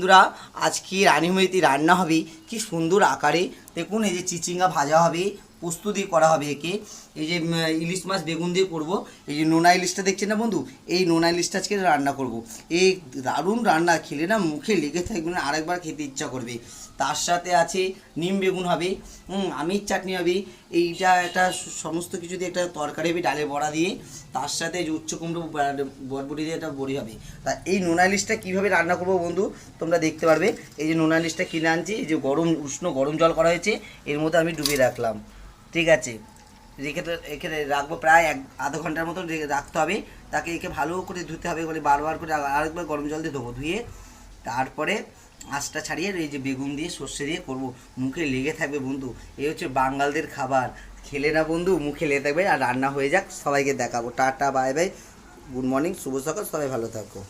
বন্ধুরা, আজকে রানীময়ূরী রান্না হবে কি সুন্দর আকারে। দেখুন এই যে চিচিঙ্গা ভাজা হবে, প্রস্তুতি করা হবে একে। এই যে ইলিশ মাছ বেগুন দিয়ে করব। এই যে নোনা ইলিশটা দেখছেন না বন্ধু, এই নোনা ইলিশটা আজকে রান্না করব। এই দারুণ রান্না, খেলে না মুখে লেগে থাকবে না, আরেকবার খেতে ইচ্ছা করবে। তার সাথে আছে নিম বেগুন হবে, আমির চাটনি হবে। এইটা একটা সমস্ত কিছু দিয়ে একটা তরকারি হবে ডালে বড়া দিয়ে। তার সাথে যে উচ্চ কুমড়ো বরবটি দিয়ে একটা বড়ি হবে। তা এই নোনা ইলিশটা কীভাবে রান্না করবো বন্ধু তোমরা দেখতে পারবে। এই যে নোনা ইলিশটা কিনে আনছি, এই যে উষ্ণ গরম জল করা হয়েছে, এর মধ্যে আমি ডুবিয়ে রাখলাম। ঠিক আছে, রেখে রাখবো প্রায় আধা ঘন্টার মতো রাখতে হবে। তাকে একে ভালো করে ধুতে হবে, বলে বারবার করে আরেকবার গরম জল দিয়ে ধোবো। ধুয়ে তারপরে আঁচটা ছাড়িয়ে এই যে বেগুন দিয়ে সর্ষে দিয়ে করবো, মুখে লেগে থাকবে বন্ধু। এই হচ্ছে বাঙালদের খাবার, খেলে না বন্ধু মুখে লেগে থাকবে। আর রান্না হয়ে যাক, সবাইকে দেখাবো। Tata, bye bye, good morning, শুভ সকাল, সবাই ভালো থাকো।